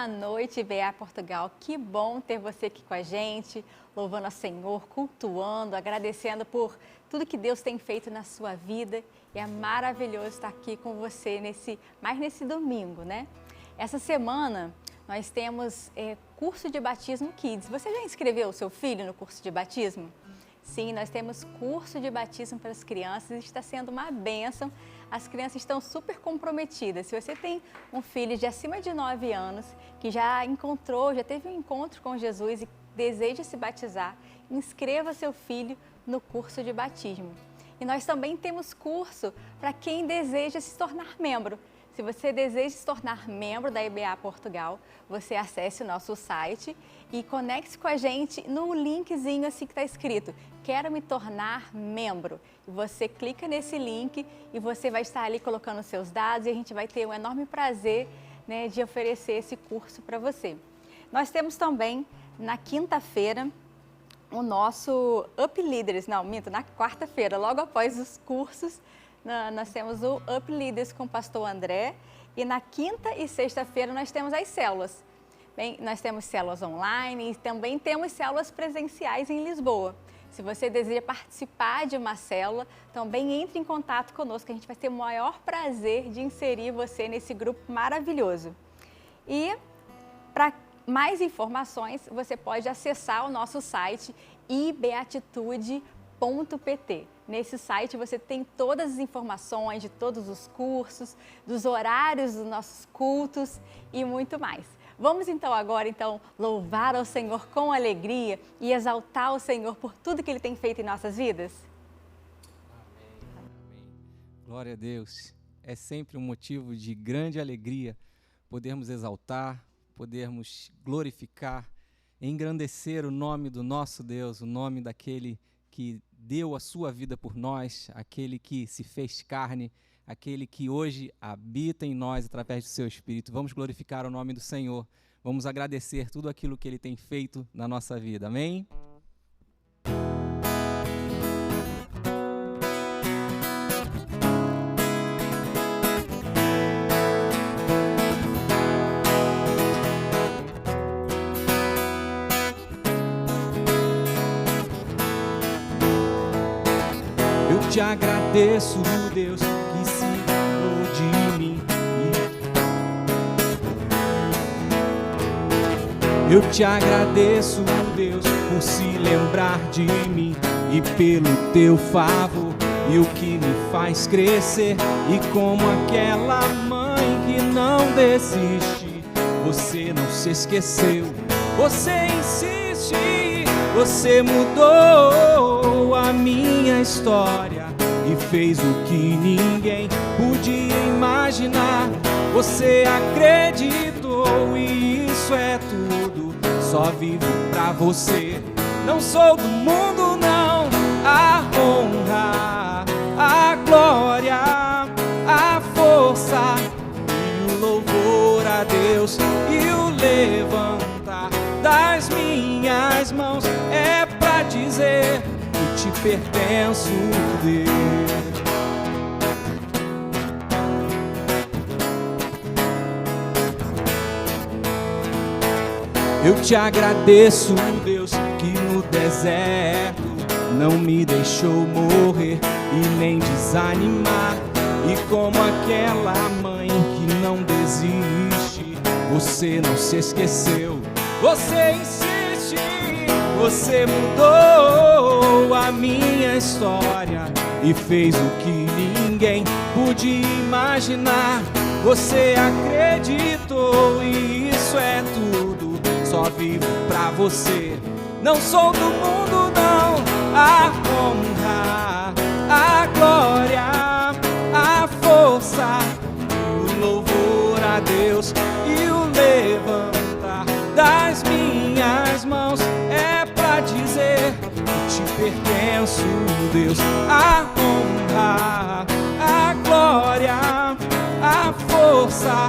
Boa noite, IBA Portugal. Que bom ter você aqui com a gente, louvando ao Senhor, cultuando, agradecendo por tudo que Deus tem feito na sua vida. E é maravilhoso estar aqui com você mais nesse domingo, né? Essa semana nós temos curso de batismo Kids. Você já inscreveu o seu filho no curso de batismo? Sim, nós temos curso de batismo para as crianças e está sendo uma bênção. As crianças estão super comprometidas. Se você tem um filho de acima de 9 anos que já teve um encontro com Jesus e deseja se batizar, inscreva seu filho no curso de batismo. E nós também temos curso para quem deseja se tornar membro. Se você deseja se tornar membro da IBA Portugal, você acesse o nosso site e conecte-se com a gente no linkzinho assim que está escrito, quero me tornar membro. E você clica nesse link e você vai estar ali colocando os seus dados e a gente vai ter um enorme prazer, né, de oferecer esse curso para você. Nós temos também na quinta-feira o nosso Up Leaders, na quarta-feira, logo após os cursos, nós temos o Up Leaders com o pastor André e na quinta e sexta-feira nós temos as células. Bem, nós temos células online e também temos células presenciais em Lisboa. Se você deseja participar de uma célula, também entre em contato conosco, a gente vai ter o maior prazer de inserir você nesse grupo maravilhoso. E para mais informações, você pode acessar o nosso site ibeatitude.pt. Nesse site você tem todas as informações de todos os cursos, dos horários dos nossos cultos e muito mais. Vamos então agora louvar ao Senhor com alegria e exaltar o Senhor por tudo que Ele tem feito em nossas vidas? Amém, amém. Glória a Deus. É sempre um motivo de grande alegria podermos exaltar, podermos glorificar, engrandecer o nome do nosso Deus, o nome daquele que deu a sua vida por nós, aquele que se fez carne, aquele que hoje habita em nós através do seu Espírito. Vamos glorificar o nome do Senhor, vamos agradecer tudo aquilo que Ele tem feito na nossa vida, amém? Eu te agradeço, Deus, que se lembrou de mim. Eu te agradeço, Deus, por se lembrar de mim e pelo teu favor e o que me faz crescer. E como aquela mãe que não desiste, você não se esqueceu, você insiste, você mudou a minha história e fez o que ninguém podia imaginar. Você acreditou e isso é tudo, só vivo pra você. Não sou do mundo não, a honra, a glória, a força e o louvor a Deus e o levantar das minhas mãos é pra dizer que te pertenço, Deus. Eu te agradeço, Deus, que no deserto não me deixou morrer e nem desanimar. E como aquela mãe que não desiste, você não se esqueceu, você insiste, você mudou a minha história e fez o que ninguém podia imaginar. Você acreditou e isso é tudo, só vivo pra você. Não sou do mundo não, a honra, a glória, a força, o louvor a Deus e o levantar das minhas mãos é pra dizer que te pertenço, Deus. A honra, a glória, a força,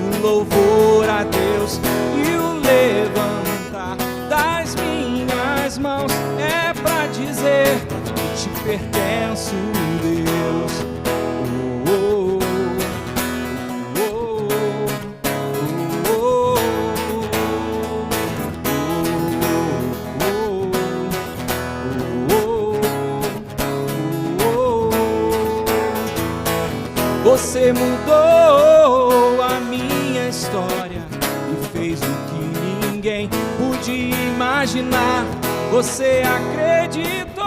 o louvor a Deus e o levantar das minhas mãos é pra dizer que te pertenço, Deus. Oh, oh, oh, oh, oh, oh. Você mudou a minha história e fez o que ninguém podia imaginar. Você acreditou,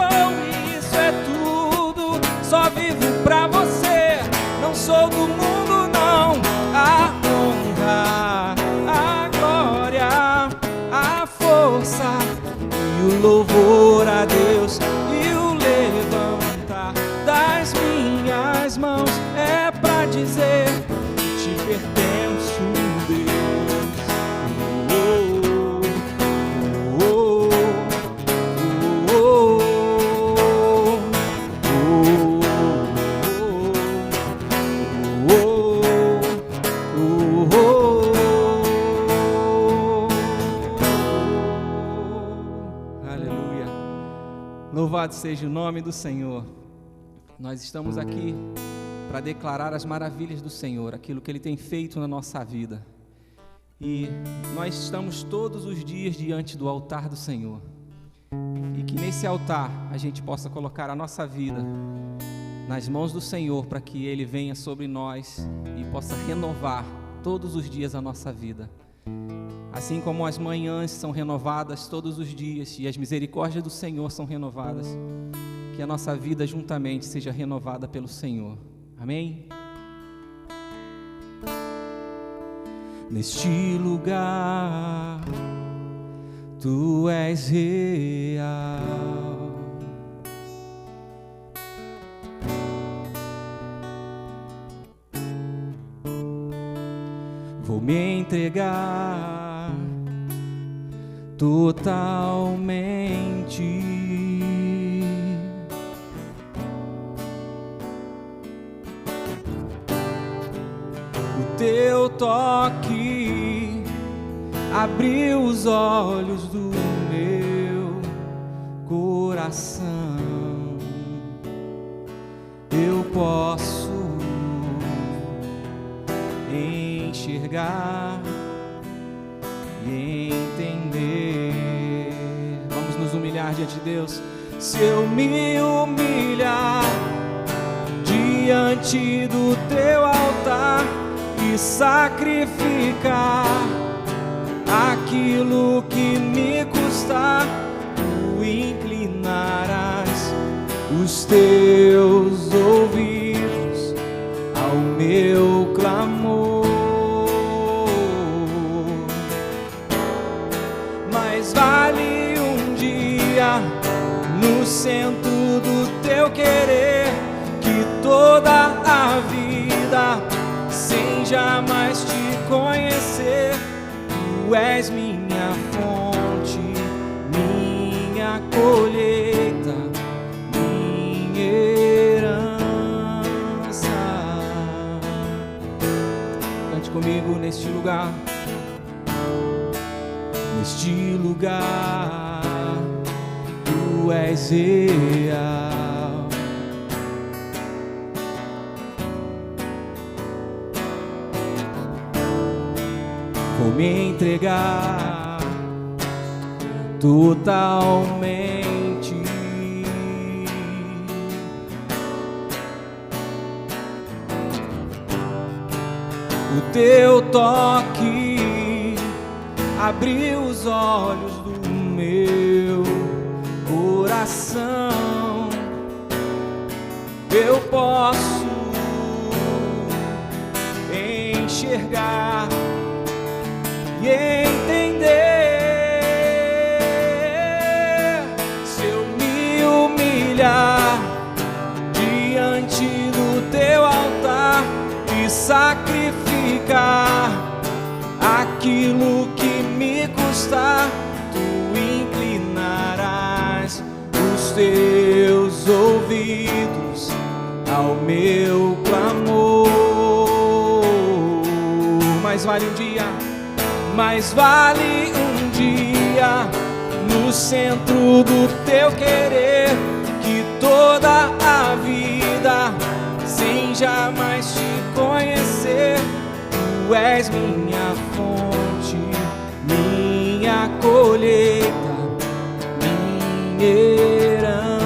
isso é tudo. Só vivo pra você, não sou do mundo não. A honra, a glória, a força e o louvor a Deus e o levantar das minhas mãos é pra dizer: te pertenço, Deus. Aleluia. Louvado seja o nome do Senhor. Nós estamos aqui para declarar as maravilhas do Senhor, aquilo que Ele tem feito na nossa vida. E nós estamos todos os dias diante do altar do Senhor. E que nesse altar a gente possa colocar a nossa vida nas mãos do Senhor, para que Ele venha sobre nós e possa renovar todos os dias a nossa vida. Assim como as manhãs são renovadas todos os dias e as misericórdias do Senhor são renovadas, que a nossa vida juntamente seja renovada pelo Senhor. Amém? Neste lugar, Tu és real. Vou me entregar totalmente. Teu toque abriu os olhos do meu coração. Eu posso enxergar e entender. Vamos nos humilhar diante de Deus. Se eu me humilhar diante do teu altar e sacrificar aquilo que me custar, tu inclinarás os teus ouvidos ao meu clamor. Mas vale um dia no centro do teu querer que toda a vida sem jamais te conhecer. Tu és minha fonte, minha colheita, minha herança. Cante comigo neste lugar. Neste lugar, Tu és real. Vou me entregar totalmente. O teu toque abriu os olhos do meu coração. Eu posso enxergar e entender. Se eu me humilhar diante do teu altar e sacrificar aquilo que me custar, tu inclinarás os teus ouvidos ao meu clamor. Mas vale um dia, mais vale um dia no centro do teu querer que toda a vida sem jamais te conhecer. Tu és minha fonte, minha colheita, minha herança.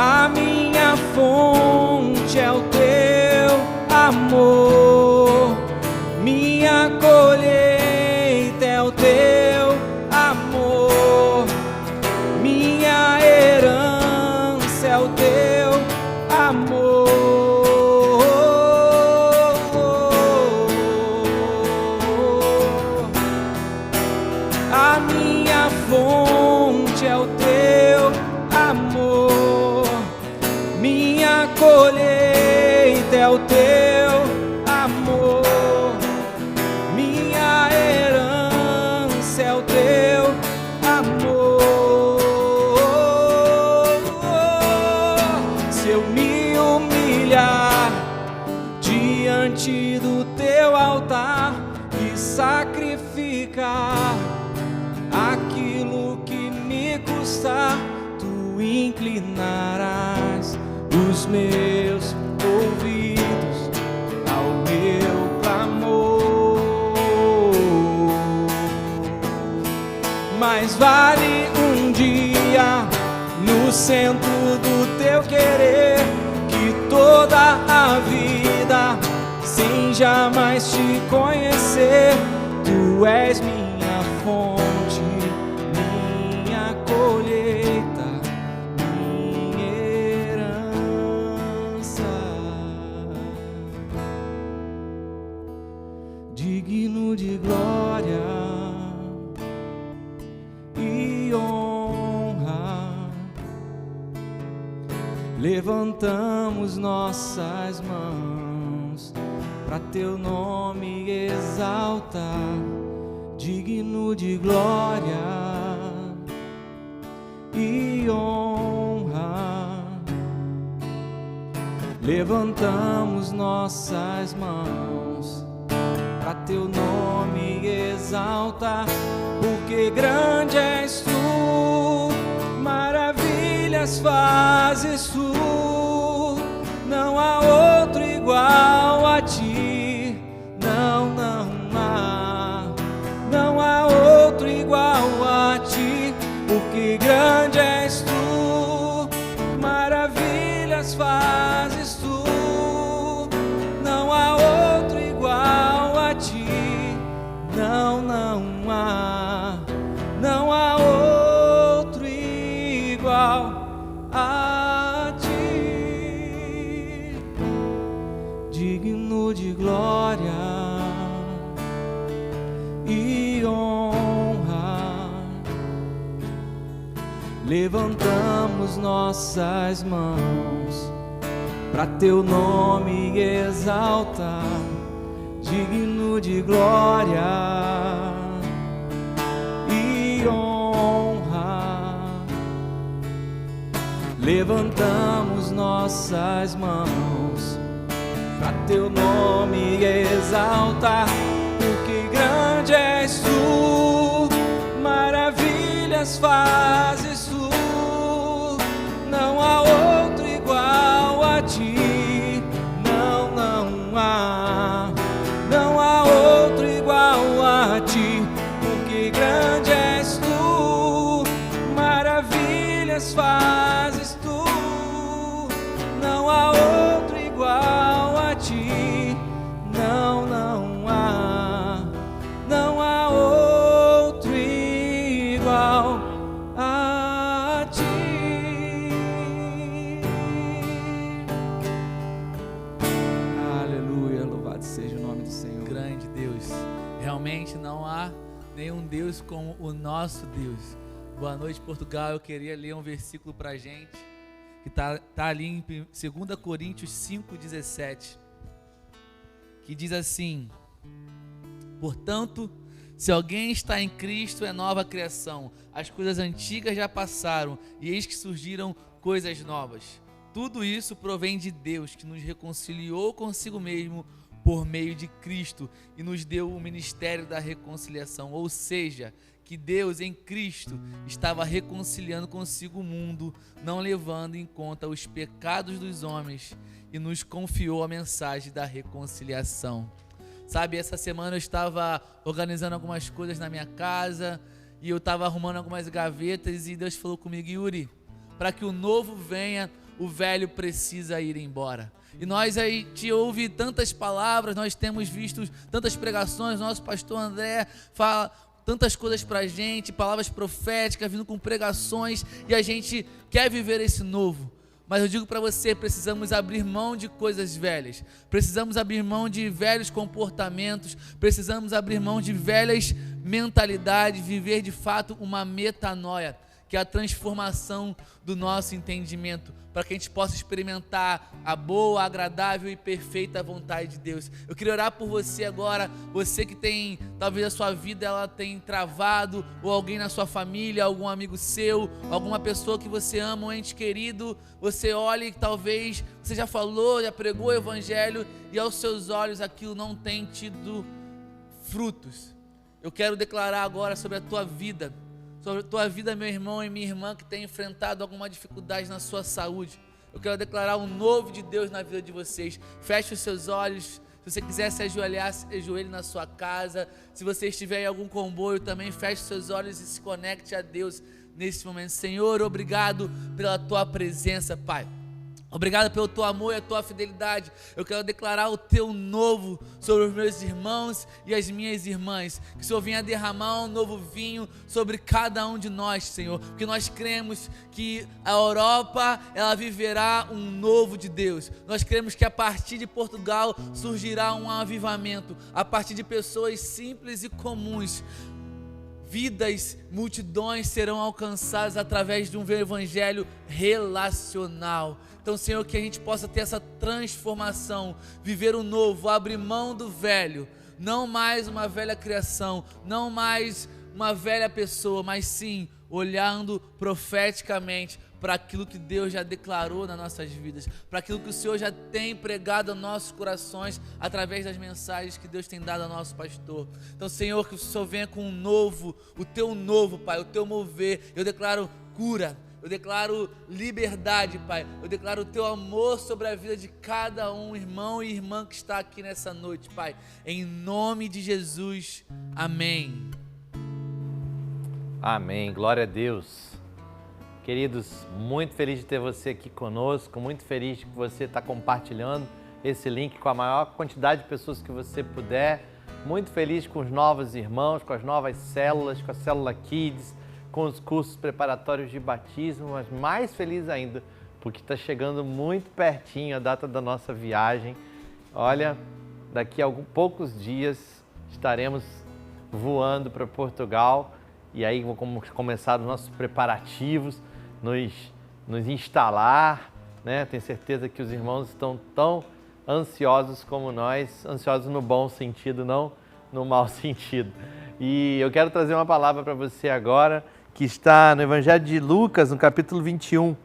A minha fonte é o teu amor, minha colheita é o teu amor, minha herança é o teu amor. A minha fonte é o teu amor, minha colheita é o teu amor, minha herança é o teu amor. Se eu me humilhar diante do teu altar e sacrificar aquilo que me custar, tu inclinarás os meus ouvidos ao meu clamor. Mais vale um dia no centro do teu querer que toda a vida sem jamais te conhecer. Tu és minha fonte, minha colheita, minha herança. Digno de glória e honra, levantamos nossas mãos para teu nome exaltar. Digno de glória e honra, levantamos nossas mãos para teu nome exaltar, porque grande és tu, maravilhas fazes tu, não há outro igual a ti, não há outro igual a ti, porque grande és tu, maravilhas fazes tu, não há outro igual a ti, não há outro igual a ti. Digno de glória e honra, levantamos nossas mãos para teu nome exaltar. Digno de glória e honra, levantamos nossas mãos para teu nome exaltar, porque grande és tu, maravilhas fazes tu, não há outro igual a ti, não há outro igual a ti, porque grande és tu, maravilhas fazes tu, não há outro igual a ti, não há outro igual a ti. Aleluia, louvado seja o nome do Senhor. Grande Deus, realmente não há nenhum Deus como o nosso Deus. Boa noite, Portugal. Eu queria ler um versículo pra gente que tá ali em 2 Coríntios 5,17, que diz assim: portanto, se alguém está em Cristo, é nova criação. As coisas antigas já passaram e eis que surgiram coisas novas. Tudo isso provém de Deus, que nos reconciliou consigo mesmo por meio de Cristo e nos deu o ministério da reconciliação. Ou seja, que Deus em Cristo estava reconciliando consigo o mundo, não levando em conta os pecados dos homens, e nos confiou a mensagem da reconciliação. Sabe, essa semana eu estava organizando algumas coisas na minha casa e eu estava arrumando algumas gavetas e Deus falou comigo: Yuri, para que o novo venha, o velho precisa ir embora. E nós aí te ouve tantas palavras, nós temos visto tantas pregações, nosso pastor André fala tantas coisas pra gente, palavras proféticas, vindo com pregações, e a gente quer viver esse novo. Mas eu digo para você, precisamos abrir mão de coisas velhas, precisamos abrir mão de velhos comportamentos, precisamos abrir mão de velhas mentalidades, viver de fato uma metanoia, que é a transformação do nosso entendimento, para que a gente possa experimentar a boa, agradável e perfeita vontade de Deus. Eu queria orar por você agora, você que tem, talvez a sua vida ela tem travado, ou alguém na sua família, algum amigo seu, alguma pessoa que você ama, um ente querido, você olha e talvez você já falou, já pregou o evangelho e aos seus olhos aquilo não tem tido frutos. Eu quero declarar agora sobre a tua vida, meu irmão e minha irmã que tem enfrentado alguma dificuldade na sua saúde. Eu quero declarar um novo de Deus na vida de vocês. Feche os seus olhos. Se você quiser se ajoelhar, se ajoelhe na sua casa. Se você estiver em algum comboio também, feche os seus olhos e se conecte a Deus nesse momento. Senhor, obrigado pela tua presença, Pai. Obrigado pelo teu amor e a tua fidelidade. Eu quero declarar o teu novo sobre os meus irmãos e as minhas irmãs. Que o Senhor venha derramar um novo vinho sobre cada um de nós, Senhor. Porque nós cremos que a Europa, ela viverá um novo de Deus. Nós cremos que a partir de Portugal surgirá um avivamento. A partir de pessoas simples e comuns, vidas, multidões serão alcançadas através de um evangelho relacional. Então, Senhor, que a gente possa ter essa transformação, viver o novo, abrir mão do velho, não mais uma velha criação, não mais uma velha pessoa, mas sim olhando profeticamente para aquilo que Deus já declarou nas nossas vidas, para aquilo que o Senhor já tem pregado aos nossos corações através das mensagens que Deus tem dado ao nosso pastor. Então, Senhor, que o Senhor venha com um novo, o teu novo, Pai, o teu mover. Eu declaro cura, eu declaro liberdade, Pai. Eu declaro o teu amor sobre a vida de cada um, irmão e irmã que está aqui nessa noite, Pai. Em nome de Jesus, amém. Amém, glória a Deus. Queridos, muito feliz de ter você aqui conosco, muito feliz de que você está compartilhando esse link com a maior quantidade de pessoas que você puder. Muito feliz com os novos irmãos, com as novas células, com a Célula Kids, com os cursos preparatórios de batismo, mas mais feliz ainda, porque está chegando muito pertinho a data da nossa viagem. Olha, daqui a poucos dias estaremos voando para Portugal e aí vamos começar os nossos preparativos, nos instalar, né? Tenho certeza que os irmãos estão tão ansiosos como nós, ansiosos no bom sentido, não no mau sentido. E eu quero trazer uma palavra para você agora, que está no Evangelho de Lucas, no capítulo 21.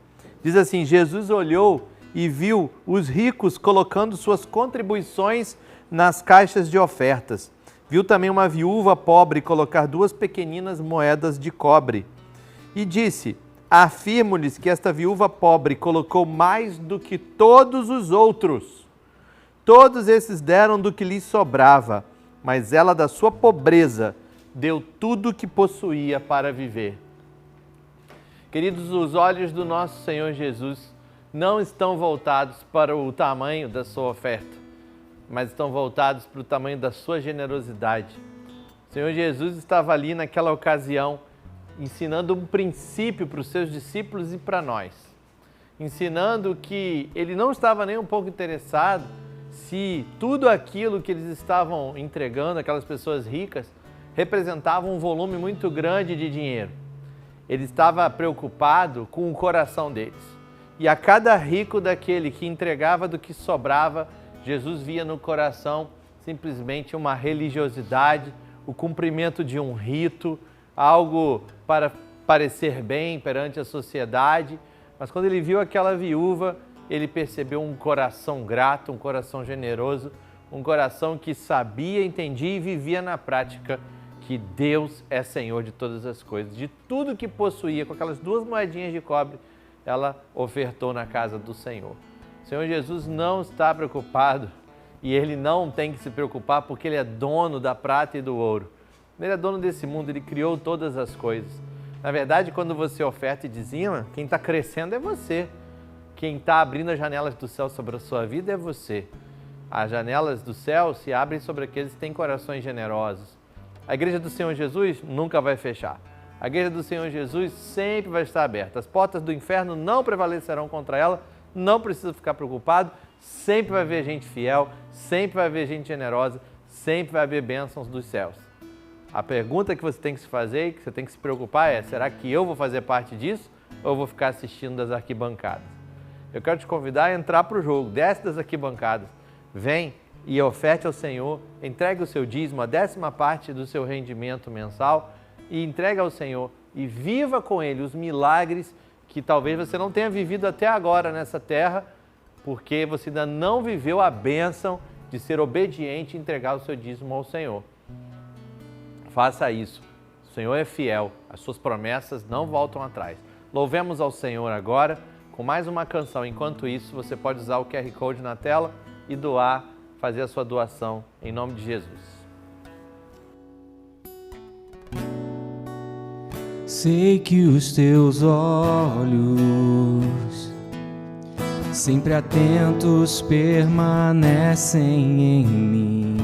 Diz assim: Jesus olhou e viu os ricos colocando suas contribuições nas caixas de ofertas. Viu também uma viúva pobre colocar 2 pequeninas moedas de cobre. E disse: afirmo-lhes que esta viúva pobre colocou mais do que todos os outros. Todos esses deram do que lhes sobrava, mas ela da sua pobreza deu tudo o que possuía para viver. Queridos, os olhos do nosso Senhor Jesus não estão voltados para o tamanho da sua oferta, mas estão voltados para o tamanho da sua generosidade. O Senhor Jesus estava ali naquela ocasião ensinando um princípio para os seus discípulos e para nós, ensinando que ele não estava nem um pouco interessado se tudo aquilo que eles estavam entregando, aquelas pessoas ricas, representava um volume muito grande de dinheiro. Ele estava preocupado com o coração deles. E a cada rico daquele que entregava do que sobrava, Jesus via no coração simplesmente uma religiosidade, o cumprimento de um rito, algo para parecer bem perante a sociedade. Mas quando ele viu aquela viúva, ele percebeu um coração grato, um coração generoso, um coração que sabia, entendia e vivia na prática que Deus é Senhor de todas as coisas. De tudo que possuía, com aquelas 2 moedinhas de cobre, ela ofertou na casa do Senhor. O Senhor Jesus não está preocupado e Ele não tem que se preocupar porque Ele é dono da prata e do ouro. Ele é dono desse mundo, Ele criou todas as coisas. Na verdade, quando você oferta e dizima, quem está crescendo é você. quem está abrindo as janelas do céu sobre a sua vida é você. As janelas do céu se abrem sobre aqueles que têm corações generosos. A igreja do Senhor Jesus nunca vai fechar. A igreja do Senhor Jesus sempre vai estar aberta. As portas do inferno não prevalecerão contra ela. Não precisa ficar preocupado. Sempre vai haver gente fiel, sempre vai haver gente generosa, sempre vai haver bênçãos dos céus. A pergunta que você tem que se fazer e que você tem que se preocupar é: será que eu vou fazer parte disso ou eu vou ficar assistindo das arquibancadas? Eu quero te convidar a entrar para o jogo. Desce das arquibancadas. Vem e oferte ao Senhor, entregue o seu dízimo, a 10ª parte do seu rendimento mensal, e entregue ao Senhor e viva com Ele os milagres que talvez você não tenha vivido até agora nessa terra, porque você ainda não viveu a bênção de ser obediente e entregar o seu dízimo ao Senhor. Faça isso. O Senhor é fiel, as suas promessas não voltam atrás. Louvemos ao Senhor agora com mais uma canção. Enquanto isso, você pode usar o QR Code na tela e doar, fazer a sua doação em nome de Jesus. Sei que os teus olhos, sempre atentos, permanecem em mim,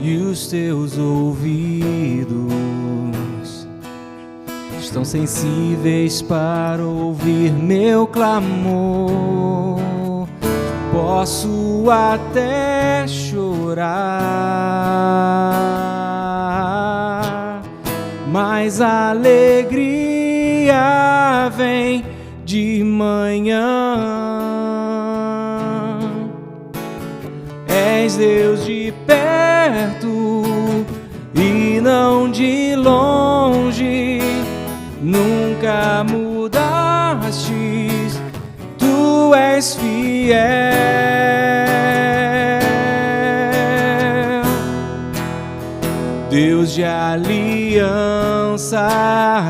e os teus ouvidos estão sensíveis para ouvir meu clamor. Posso até chorar, mas a alegria vem de manhã. És Deus de perto e não de longe, nunca mudastes, tu és fiel. Deus de aliança,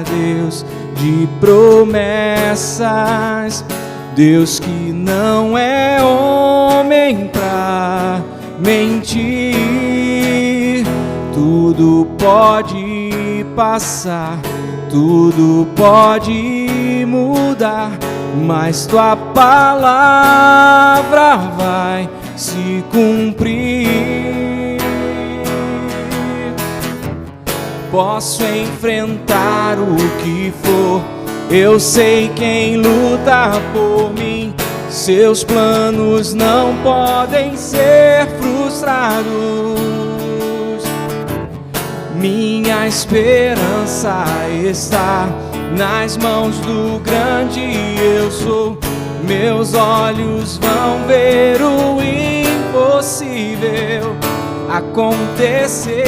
Deus de promessas, Deus que não é homem pra mentir. Tudo pode passar, tudo pode mudar, mas tua palavra vai se cumprir. Posso enfrentar o que for, eu sei quem luta por mim. Seus planos não podem ser frustrados. Minha esperança está nas mãos do grande eu sou. Meus olhos vão ver o impossível acontecer.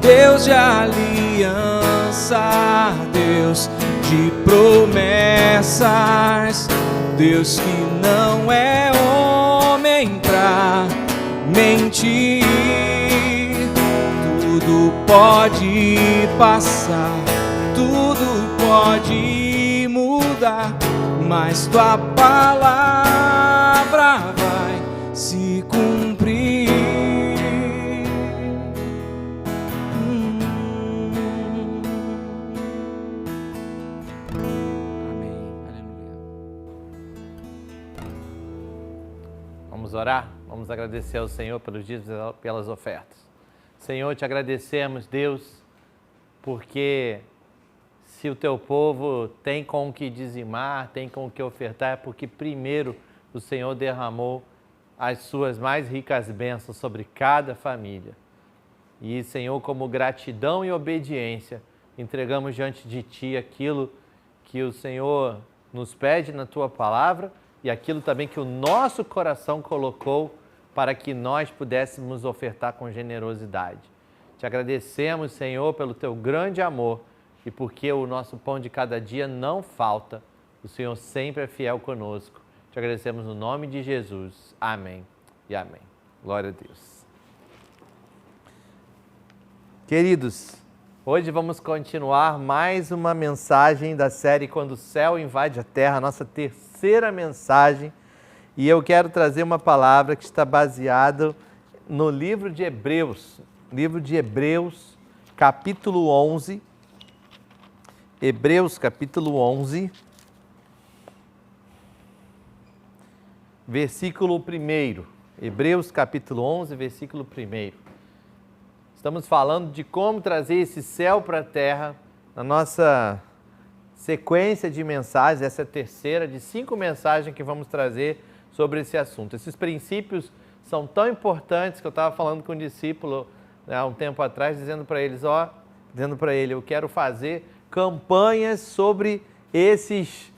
Deus de aliança, Deus de promessas, Deus que não é homem pra mentir. Tudo pode passar, tudo pode mudar, mas tua palavra vai se cumprir. Vamos orar? Vamos agradecer ao Senhor pelos dias e pelas ofertas. Senhor, te agradecemos, Deus, porque se o teu povo tem com o que dizimar, tem com o que ofertar, é porque primeiro o Senhor derramou as suas mais ricas bênçãos sobre cada família. E, Senhor, como gratidão e obediência, entregamos diante de Ti aquilo que o Senhor nos pede na Tua palavra e aquilo também que o nosso coração colocou para que nós pudéssemos ofertar com generosidade. Te agradecemos, Senhor, pelo Teu grande amor e porque o nosso pão de cada dia não falta. O Senhor sempre é fiel conosco. Te agradecemos no nome de Jesus. Amém e amém. Glória a Deus. Queridos, hoje vamos continuar mais uma mensagem da série Quando o Céu Invade a Terra, a nossa terceira mensagem. E eu quero trazer uma palavra que está baseada no livro de Hebreus, livro de Hebreus, capítulo 11. Hebreus, capítulo 11, versículo 1. Hebreus, capítulo 11, versículo 1. Estamos falando de como trazer esse céu para a terra na nossa sequência de mensagens, essa é a terceira de 5 mensagens que vamos trazer sobre esse assunto. Esses princípios são tão importantes que eu estava falando com um discípulo, né, há um tempo atrás, dizendo para ele, eu quero fazer campanhas sobre esses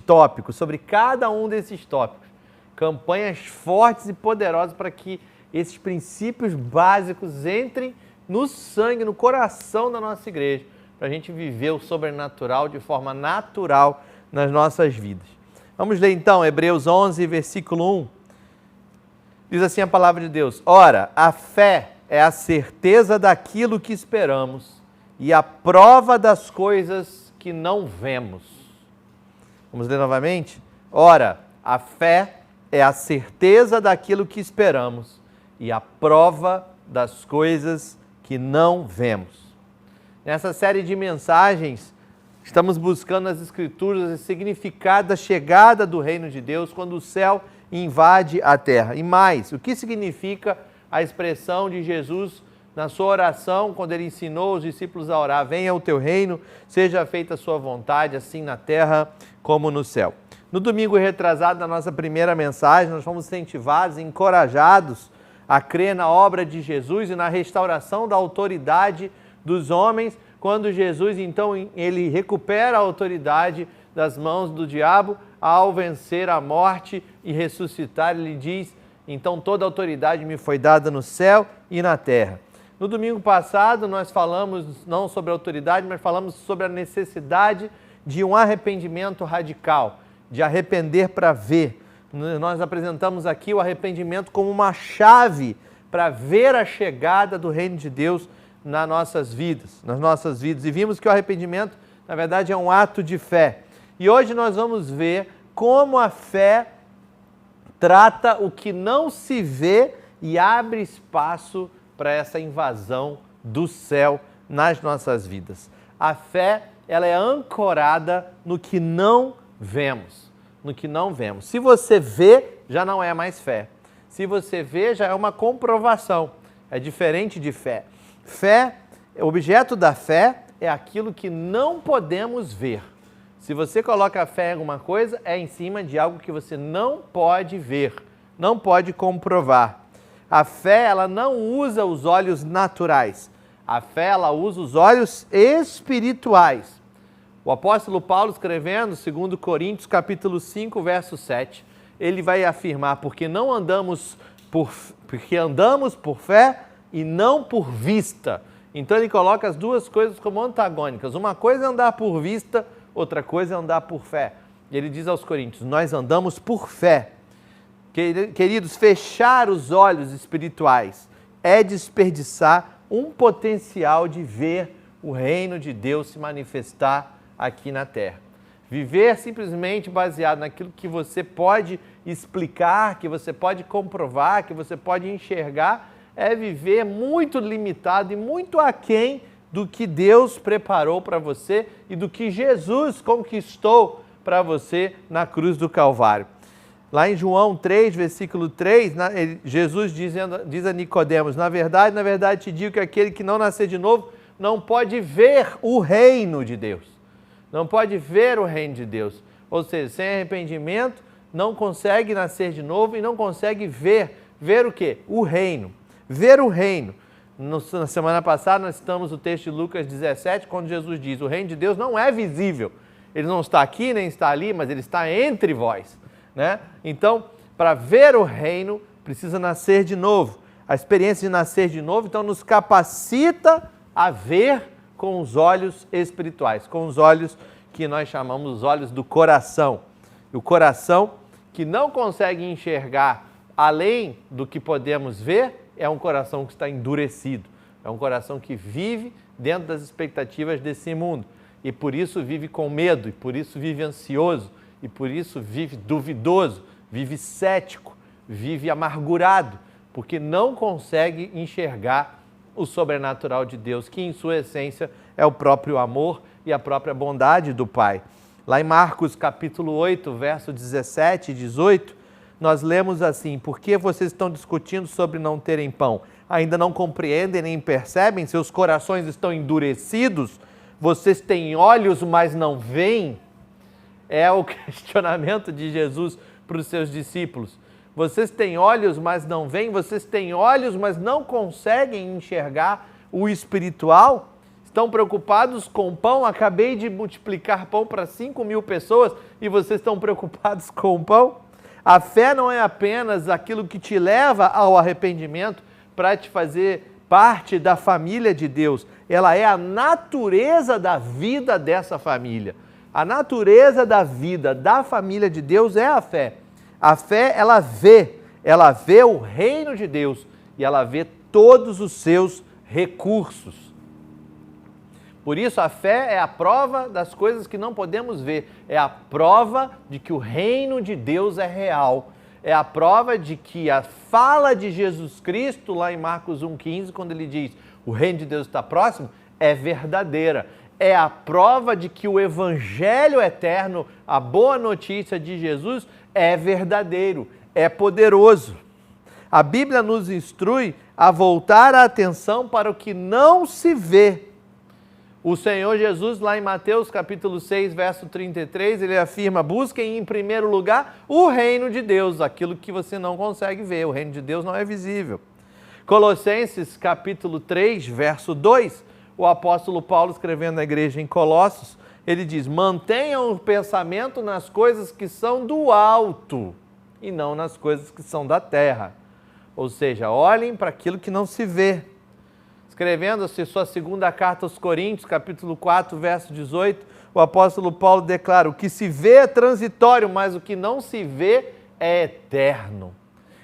tópicos, sobre cada um desses tópicos. Campanhas fortes e poderosas para que esses princípios básicos entrem no sangue, no coração da nossa igreja, para a gente viver o sobrenatural de forma natural nas nossas vidas. Vamos ler então Hebreus 11, versículo 1. Diz assim a palavra de Deus: Ora, a fé é a certeza daquilo que esperamos e a prova das coisas que não vemos. Vamos ler novamente? Ora, a fé é a certeza daquilo que esperamos e a prova das coisas que não vemos. Nessa série de mensagens, estamos buscando nas Escrituras o significado da chegada do reino de Deus quando o céu invade a terra. E mais, o que significa a expressão de Jesus na sua oração, quando ele ensinou os discípulos a orar: venha o teu reino, seja feita a sua vontade, assim na terra como no céu. No domingo retrasado, na nossa primeira mensagem, nós fomos incentivados e encorajados a crer na obra de Jesus e na restauração da autoridade dos homens, quando Jesus, então, ele recupera a autoridade das mãos do diabo ao vencer a morte e ressuscitar. Ele diz: então toda a autoridade me foi dada no céu e na terra. No domingo passado, nós falamos não sobre a autoridade, mas falamos sobre a necessidade de um arrependimento radical, de arrepender para ver. Nós apresentamos aqui o arrependimento como uma chave para ver a chegada do reino de Deus nas nossas vidas. E vimos que o arrependimento, na verdade, é um ato de fé. E hoje nós vamos ver como a fé trata o que não se vê e abre espaço para essa invasão do céu nas nossas vidas. A fé, ela é ancorada no que não vemos. Se você vê, já não é mais fé. Se você vê, já é uma comprovação. É diferente de fé. Fé, o objeto da fé é aquilo que não podemos ver. Se você coloca a fé em alguma coisa, é em cima de algo que você não pode ver, não pode comprovar. A fé, ela não usa os olhos naturais. A fé, ela usa os olhos espirituais. O apóstolo Paulo, escrevendo, 2 Coríntios, capítulo 5, verso 7, ele vai afirmar: porque andamos por fé e não por vista. Então ele coloca as duas coisas como antagônicas. Uma coisa é andar por vista, outra coisa é andar por fé. E ele diz aos coríntios: nós andamos por fé. Queridos, fechar os olhos espirituais é desperdiçar um potencial de ver o reino de Deus se manifestar aqui na terra. Viver simplesmente baseado naquilo que você pode explicar, que você pode comprovar, que você pode enxergar, é viver muito limitado e muito aquém do que Deus preparou para você e do que Jesus conquistou para você na cruz do Calvário. Lá em João 3, versículo 3, Jesus diz a Nicodemos: na verdade te digo que aquele que não nascer de novo não pode ver o reino de Deus. Não pode ver o reino de Deus. Ou seja, sem arrependimento, não consegue nascer de novo e não consegue ver. Ver o quê? O reino. Ver o reino. Na semana passada nós citamos o texto de Lucas 17, quando Jesus diz: o reino de Deus não é visível. Ele não está aqui nem está ali, mas ele está entre vós. Né? Então, para ver o reino, precisa nascer de novo. A experiência de nascer de novo, então, nos capacita a ver com os olhos espirituais, com os olhos que nós chamamos os olhos do coração. O coração que não consegue enxergar além do que podemos ver é um coração que está endurecido. É um coração que vive dentro das expectativas desse mundo. E por isso vive com medo, e por isso vive ansioso, e por isso vive duvidoso, vive cético, vive amargurado, porque não consegue enxergar o sobrenatural de Deus, que em sua essência é o próprio amor e a própria bondade do Pai. Lá em Marcos capítulo 8, verso 17 e 18, nós lemos assim: por que vocês estão discutindo sobre não terem pão? Ainda não compreendem nem percebem? Seus corações estão endurecidos? Vocês têm olhos, mas não veem? É o questionamento de Jesus para os seus discípulos. Vocês têm olhos, mas não veem? Vocês têm olhos, mas não conseguem enxergar o espiritual? Estão preocupados com pão? Acabei de multiplicar pão para 5.000 pessoas e vocês estão preocupados com o pão? A fé não é apenas aquilo que te leva ao arrependimento para te fazer parte da família de Deus. Ela é a natureza da vida dessa família. A natureza da vida da família de Deus é a fé. A fé, ela vê o reino de Deus e ela vê todos os seus recursos. Por isso, a fé é a prova das coisas que não podemos ver. É a prova de que o reino de Deus é real. É a prova de que a fala de Jesus Cristo, lá em Marcos 1,15, quando ele diz o reino de Deus está próximo, é verdadeira. É a prova de que o evangelho eterno, a boa notícia de Jesus, é verdadeiro, é poderoso. A Bíblia nos instrui a voltar a atenção para o que não se vê. O Senhor Jesus, lá em Mateus capítulo 6, verso 33, ele afirma: busquem em primeiro lugar o reino de Deus, aquilo que você não consegue ver, o reino de Deus não é visível. Colossenses capítulo 3, verso 2, o apóstolo Paulo, escrevendo à igreja em Colossos, ele diz: mantenham o pensamento nas coisas que são do alto e não nas coisas que são da terra. Ou seja, olhem para aquilo que não se vê. Escrevendo-se sua segunda carta aos Coríntios, capítulo 4, verso 18, o apóstolo Paulo declara: o que se vê é transitório, mas o que não se vê é eterno.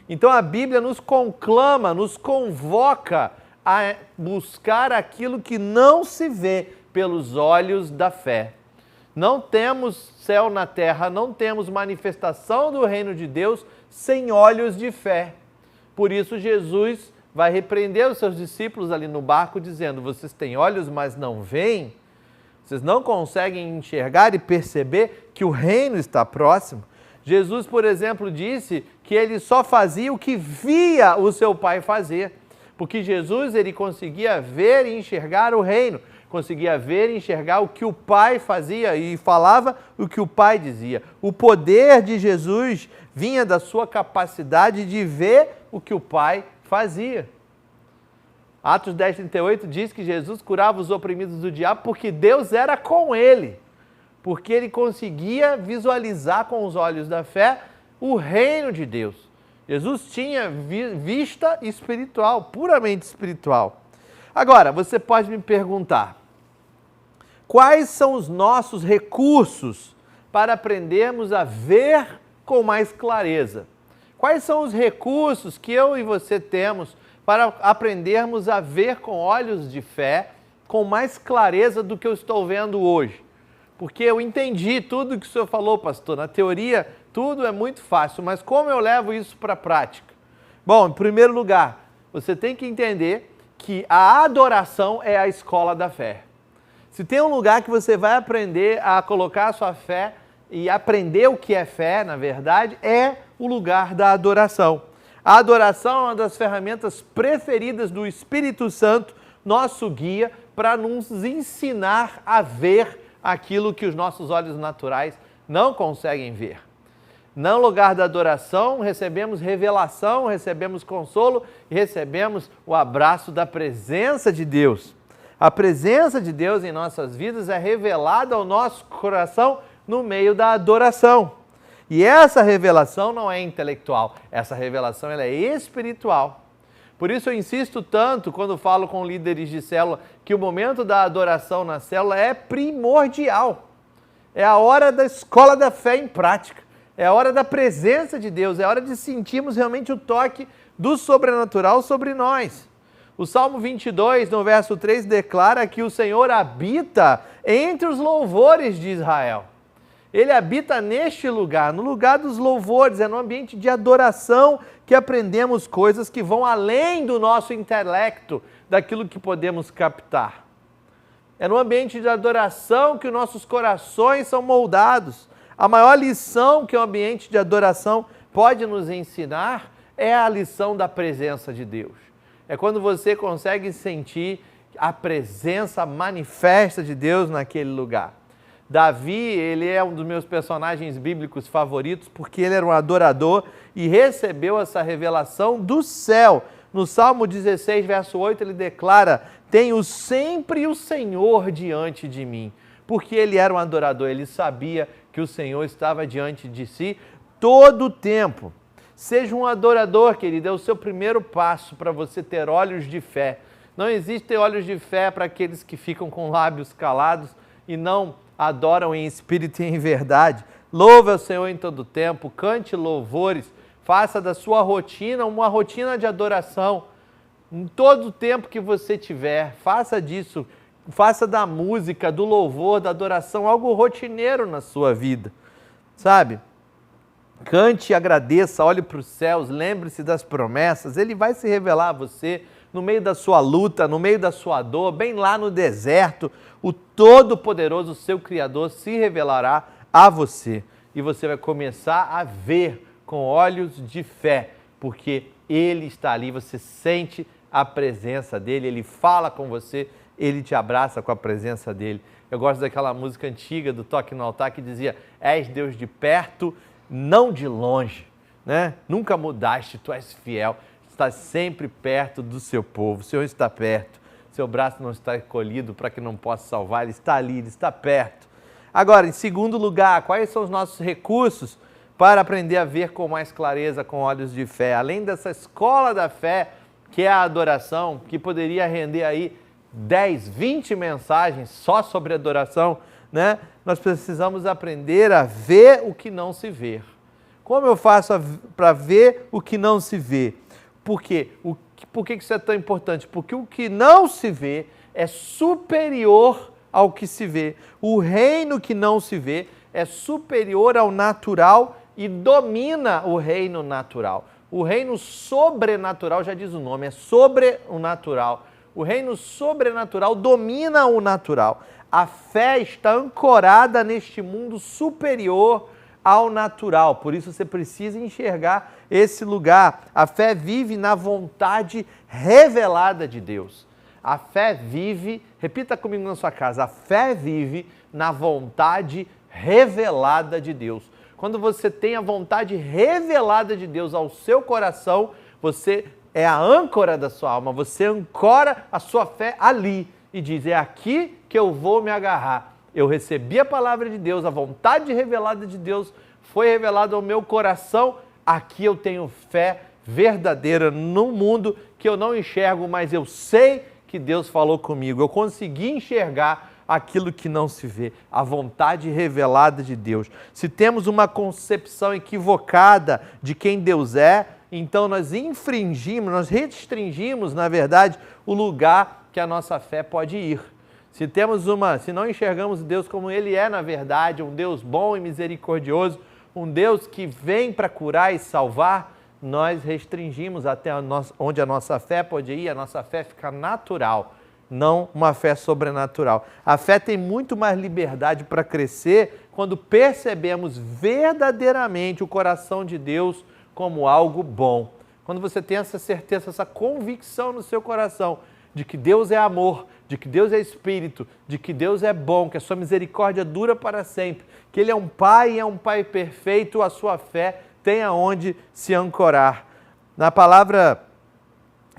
Então a Bíblia nos conclama, nos convoca a buscar aquilo que não se vê pelos olhos da fé. Não temos céu na terra, não temos manifestação do reino de Deus sem olhos de fé. Por isso Jesus vai repreender os seus discípulos ali no barco, dizendo: vocês têm olhos, mas não veem? Vocês não conseguem enxergar e perceber que o reino está próximo? Jesus, por exemplo, disse que ele só fazia o que via o seu Pai fazer. Porque Jesus, ele conseguia ver e enxergar o reino, conseguia ver e enxergar o que o Pai fazia e falava o que o Pai dizia. O poder de Jesus vinha da sua capacidade de ver o que o Pai fazia. Atos 10:38 diz que Jesus curava os oprimidos do diabo porque Deus era com ele, porque ele conseguia visualizar com os olhos da fé o reino de Deus. Jesus tinha vista espiritual, puramente espiritual. Agora, você pode me perguntar: quais são os nossos recursos para aprendermos a ver com mais clareza? Quais são os recursos que eu e você temos para aprendermos a ver com olhos de fé, com mais clareza do que eu estou vendo hoje? Porque eu entendi tudo que o senhor falou, pastor. Na teoria, tudo é muito fácil, mas como eu levo isso para a prática? Bom, em primeiro lugar, você tem que entender que a adoração é a escola da fé. Se tem um lugar que você vai aprender a colocar a sua fé e aprender o que é fé, na verdade, é o lugar da adoração. A adoração é uma das ferramentas preferidas do Espírito Santo, nosso guia, para nos ensinar a ver aquilo que os nossos olhos naturais não conseguem ver. No lugar da adoração, recebemos revelação, recebemos consolo e recebemos o abraço da presença de Deus. A presença de Deus em nossas vidas é revelada ao nosso coração no meio da adoração. E essa revelação não é intelectual, essa revelação ela é espiritual. Por isso eu insisto tanto quando falo com líderes de célula que o momento da adoração na célula é primordial. É a hora da escola da fé em prática. É a hora da presença de Deus, é a hora de sentirmos realmente o toque do sobrenatural sobre nós. O Salmo 22, no verso 3, declara que o Senhor habita entre os louvores de Israel. Ele habita neste lugar, no lugar dos louvores, é no ambiente de adoração que aprendemos coisas que vão além do nosso intelecto, daquilo que podemos captar. É no ambiente de adoração que os nossos corações são moldados. A maior lição que o ambiente de adoração pode nos ensinar é a lição da presença de Deus. É quando você consegue sentir a presença manifesta de Deus naquele lugar. Davi, ele é um dos meus personagens bíblicos favoritos porque ele era um adorador e recebeu essa revelação do céu. No Salmo 16, verso 8, ele declara: tenho sempre o Senhor diante de mim. Porque ele era um adorador, ele sabia que o Senhor estava diante de si todo o tempo. Seja um adorador, querido, é o seu primeiro passo para você ter olhos de fé. Não existem olhos de fé para aqueles que ficam com lábios calados e não adoram em espírito e em verdade. Louve ao Senhor em todo tempo, cante louvores, faça da sua rotina uma rotina de adoração. Em todo o tempo que você tiver, faça disso, faça da música, do louvor, da adoração, algo rotineiro na sua vida, sabe? Cante e agradeça, olhe para os céus, lembre-se das promessas, Ele vai se revelar a você no meio da sua luta, no meio da sua dor, bem lá no deserto, o Todo-Poderoso, seu Criador, se revelará a você. E você vai começar a ver com olhos de fé, porque Ele está ali, você sente a presença dEle, Ele fala com você, Ele te abraça com a presença dEle. Eu gosto daquela música antiga do Toque no Altar que dizia: és Deus de perto, não de longe, né? Nunca mudaste, Tu és fiel, estás sempre perto do seu povo, o Senhor está perto, seu braço não está encolhido para que não possa salvar, Ele está ali, Ele está perto. Agora, em segundo lugar, quais são os nossos recursos para aprender a ver com mais clareza, com olhos de fé? Além dessa escola da fé, que é a adoração, que poderia render aí 10, 20 mensagens só sobre adoração, né? Nós precisamos aprender a ver o que não se vê. Como eu faço para ver o que não se vê? Por quê? Por que isso é tão importante? Porque o que não se vê é superior ao que se vê. O reino que não se vê é superior ao natural e domina o reino natural. O reino sobrenatural, já diz o nome, é sobre o natural. O reino sobrenatural domina o natural. A fé está ancorada neste mundo superior ao natural. Por isso você precisa enxergar esse lugar. A fé vive na vontade revelada de Deus. A fé vive, repita comigo na sua casa, a fé vive na vontade revelada de Deus. Quando você tem a vontade revelada de Deus ao seu coração, você é a âncora da sua alma, você ancora a sua fé ali e diz: é aqui que eu vou me agarrar. Eu recebi a palavra de Deus, a vontade revelada de Deus foi revelada ao meu coração, aqui eu tenho fé verdadeira no mundo que eu não enxergo, mas eu sei que Deus falou comigo, eu consegui enxergar aquilo que não se vê, a vontade revelada de Deus. Se temos uma concepção equivocada de quem Deus é, então nós infringimos, nós restringimos, na verdade, o lugar que a nossa fé pode ir. Se não enxergamos Deus como Ele é na verdade, um Deus bom e misericordioso, um Deus que vem para curar e salvar, nós restringimos até onde a nossa fé pode ir, a nossa fé fica natural, não uma fé sobrenatural. A fé tem muito mais liberdade para crescer quando percebemos verdadeiramente o coração de Deus como algo bom. Quando você tem essa certeza, essa convicção no seu coração de que Deus é amor, de que Deus é Espírito, de que Deus é bom, que a sua misericórdia dura para sempre, que Ele é um Pai e é um Pai perfeito, a sua fé tem aonde se ancorar. Na palavra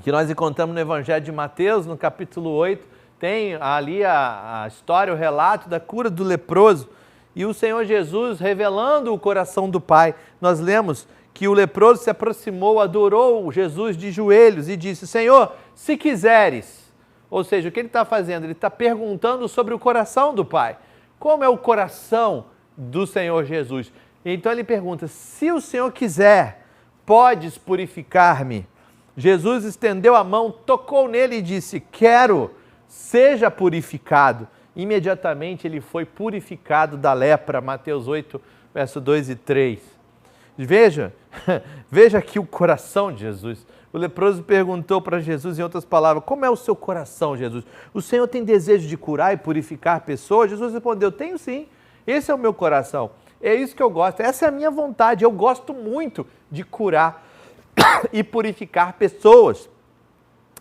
que nós encontramos no Evangelho de Mateus, no capítulo 8, tem ali a história, o relato da cura do leproso e o Senhor Jesus revelando o coração do Pai. Nós lemos que o leproso se aproximou, adorou Jesus de joelhos e disse: Senhor, se quiseres. Ou seja, o que ele está fazendo? Ele está perguntando sobre o coração do Pai. Como é o coração do Senhor Jesus? Então ele pergunta: se o Senhor quiser, podes purificar-me? Jesus estendeu a mão, tocou nele e disse: quero, seja purificado. imediatamente ele foi purificado da lepra. Mateus 8, verso 2 e 3. Veja aqui o coração de Jesus. O leproso perguntou para Jesus, em outras palavras, como é o seu coração, Jesus? O Senhor tem desejo de curar e purificar pessoas? Jesus respondeu, tenho sim, esse é o meu coração. É isso que eu gosto, essa é a minha vontade. Eu gosto muito de curar e purificar pessoas.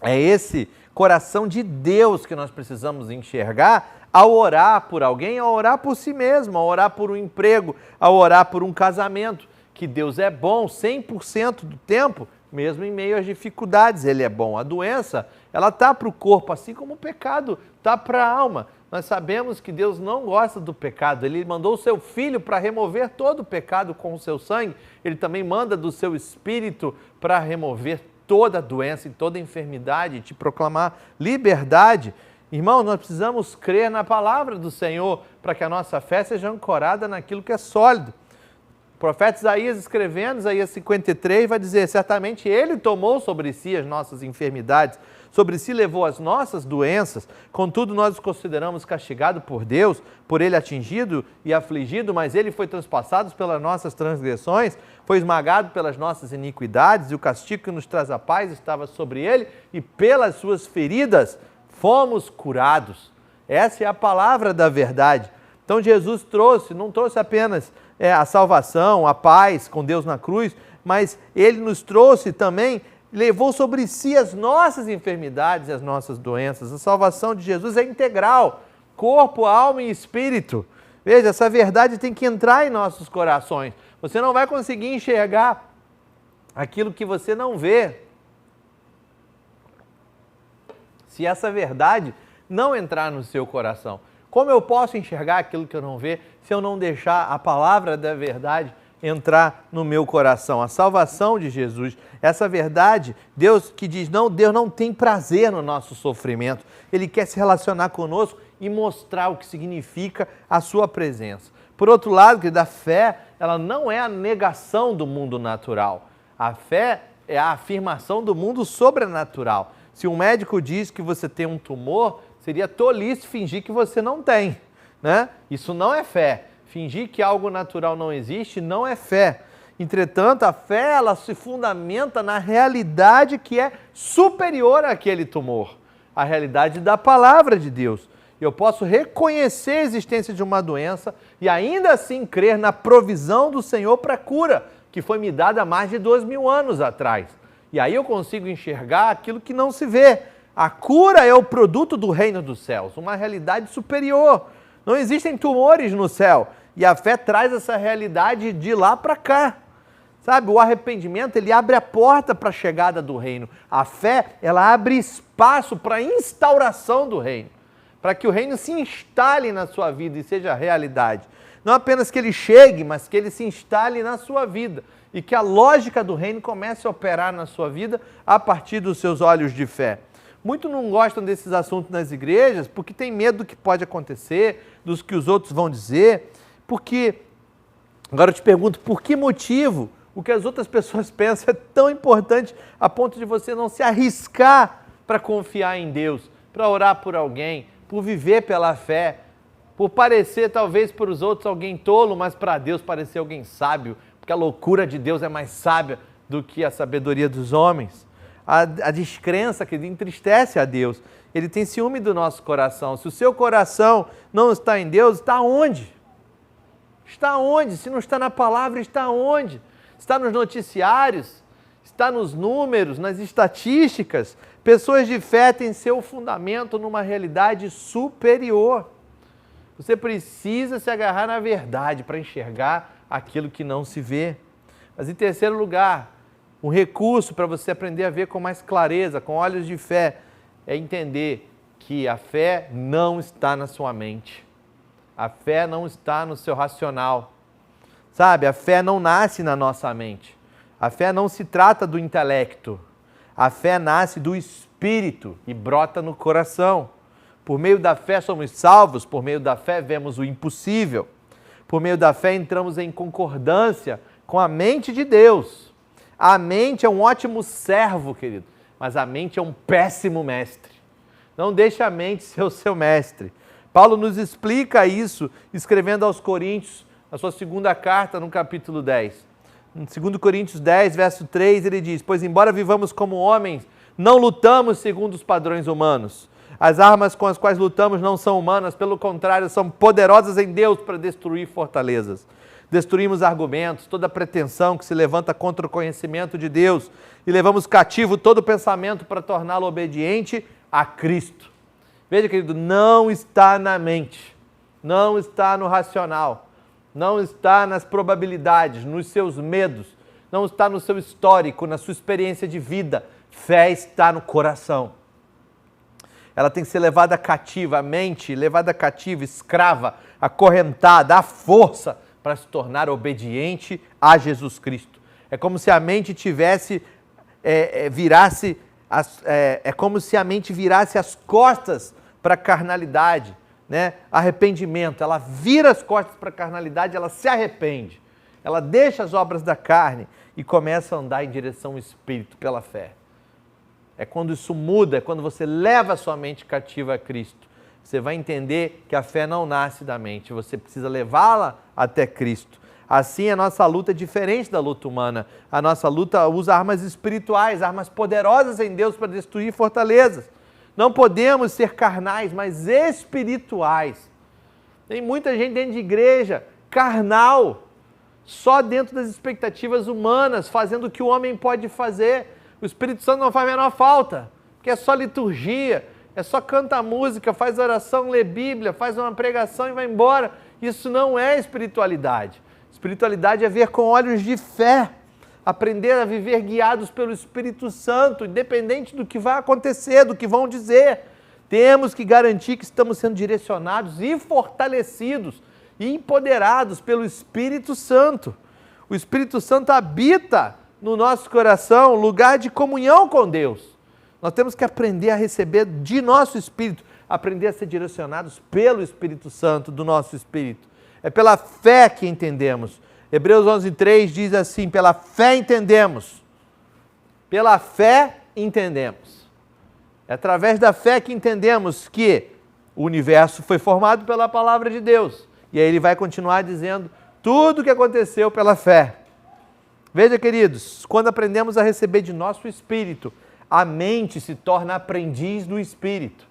É esse coração de Deus que nós precisamos enxergar ao orar por alguém, ao orar por si mesmo, ao orar por um emprego, ao orar por um casamento. Que Deus é bom 100% do tempo, mesmo em meio às dificuldades, Ele é bom. A doença, ela está para o corpo, assim como o pecado está para a alma. Nós sabemos que Deus não gosta do pecado. Ele mandou o seu Filho para remover todo o pecado com o seu sangue. Ele também manda do seu Espírito para remover toda a doença e toda a enfermidade, e te proclamar liberdade. Irmão, nós precisamos crer na palavra do Senhor para que a nossa fé seja ancorada naquilo que é sólido. O profeta Isaías, escrevendo, Isaías 53, vai dizer, certamente Ele tomou sobre si as nossas enfermidades, sobre si levou as nossas doenças, contudo nós o consideramos castigado por Deus, por Ele atingido e afligido, mas Ele foi transpassado pelas nossas transgressões, foi esmagado pelas nossas iniquidades, e o castigo que nos traz a paz estava sobre Ele, e pelas suas feridas fomos curados. Essa é a palavra da verdade. Então Jesus não trouxe apenas a salvação, a paz com Deus na cruz, mas Ele nos trouxe também, levou sobre si as nossas enfermidades e as nossas doenças. A salvação de Jesus é integral, corpo, alma e espírito. Veja, essa verdade tem que entrar em nossos corações. Você não vai conseguir enxergar aquilo que você não vê se essa verdade não entrar no seu coração. Como eu posso enxergar aquilo que eu não vejo se eu não deixar a palavra da verdade entrar no meu coração? A salvação de Jesus, essa verdade, Deus que diz, não, Deus não tem prazer no nosso sofrimento. Ele quer se relacionar conosco e mostrar o que significa a sua presença. Por outro lado, que da fé, ela não é a negação do mundo natural. A fé é a afirmação do mundo sobrenatural. Se um médico diz que você tem um tumor, seria tolice fingir que você não tem, né? Isso não é fé. Fingir que algo natural não existe não é fé. Entretanto, a fé, ela se fundamenta na realidade que é superior àquele tumor, a realidade da palavra de Deus. Eu posso reconhecer a existência de uma doença e ainda assim crer na provisão do Senhor para a cura, que foi me dada há mais de 2000 anos atrás. E aí eu consigo enxergar aquilo que não se vê. A cura é o produto do reino dos céus, uma realidade superior. Não existem tumores no céu. E a fé traz essa realidade de lá para cá. Sabe, o arrependimento, ele abre a porta para a chegada do reino. A fé, ela abre espaço para a instauração do reino. Para que o reino se instale na sua vida e seja realidade. Não apenas que ele chegue, mas que ele se instale na sua vida. E que a lógica do reino comece a operar na sua vida a partir dos seus olhos de fé. Muitos não gostam desses assuntos nas igrejas porque tem medo do que pode acontecer, dos que os outros vão dizer. Porque, agora eu te pergunto, por que motivo o que as outras pessoas pensam é tão importante a ponto de você não se arriscar para confiar em Deus, para orar por alguém, por viver pela fé, por parecer talvez para os outros alguém tolo, mas para Deus parecer alguém sábio, porque a loucura de Deus é mais sábia do que a sabedoria dos homens. A descrença que entristece a Deus, Ele tem ciúme do nosso coração. Se o seu coração não está em Deus, está onde? Está onde? Se não está na palavra, está onde? Está nos noticiários? Está nos números, nas estatísticas? Pessoas de fé têm seu fundamento numa realidade superior. Você precisa se agarrar na verdade para enxergar aquilo que não se vê. Mas em terceiro lugar, um recurso para você aprender a ver com mais clareza, com olhos de fé, é entender que a fé não está na sua mente. A fé não está no seu racional. Sabe, a fé não nasce na nossa mente. A fé não se trata do intelecto. A fé nasce do Espírito e brota no coração. Por meio da fé somos salvos, por meio da fé vemos o impossível. Por meio da fé entramos em concordância com a mente de Deus. A mente é um ótimo servo, querido, mas a mente é um péssimo mestre. Não deixe a mente ser o seu mestre. Paulo nos explica isso, escrevendo aos Coríntios, a sua segunda carta, no capítulo 10. Em 2 Coríntios 10, verso 3, ele diz: pois embora vivamos como homens, não lutamos segundo os padrões humanos. As armas com as quais lutamos não são humanas, pelo contrário, são poderosas em Deus para destruir fortalezas. Destruímos argumentos, toda pretensão que se levanta contra o conhecimento de Deus e levamos cativo todo pensamento para torná-lo obediente a Cristo. Veja, querido, não está na mente, não está no racional, não está nas probabilidades, nos seus medos, não está no seu histórico, na sua experiência de vida. Fé está no coração. Ela tem que ser levada cativa, a mente levada cativa, escrava, acorrentada, à força, para se tornar obediente a Jesus Cristo. É como se a mente virasse as costas para a carnalidade, né? Arrependimento. Ela vira as costas para a carnalidade, ela se arrepende. Ela deixa as obras da carne e começa a andar em direção ao Espírito pela fé. É quando isso muda, é quando você leva a sua mente cativa a Cristo. Você vai entender que a fé não nasce da mente, você precisa levá-la até Cristo. Assim, a nossa luta é diferente da luta humana. A nossa luta usa armas espirituais, armas poderosas em Deus para destruir fortalezas. Não podemos ser carnais, mas espirituais. Tem muita gente dentro de igreja, carnal, só dentro das expectativas humanas, fazendo o que o homem pode fazer. O Espírito Santo não faz a menor falta, porque é só liturgia, é só cantar música, faz oração, lê Bíblia, faz uma pregação e vai embora. Isso não é espiritualidade. Espiritualidade é ver com olhos de fé, aprender a viver guiados pelo Espírito Santo, independente do que vai acontecer, do que vão dizer. Temos que garantir que estamos sendo direcionados e fortalecidos e empoderados pelo Espírito Santo. O Espírito Santo habita no nosso coração, lugar de comunhão com Deus. Nós temos que aprender a receber de nosso Espírito, aprender a ser direcionados pelo Espírito Santo do nosso Espírito. É pela fé que entendemos. Hebreus 11:3 diz assim: pela fé entendemos. Pela fé entendemos. É através da fé que entendemos que o universo foi formado pela palavra de Deus. E aí ele vai continuar dizendo tudo o que aconteceu pela fé. Veja, queridos, quando aprendemos a receber de nosso Espírito, a mente se torna aprendiz do Espírito.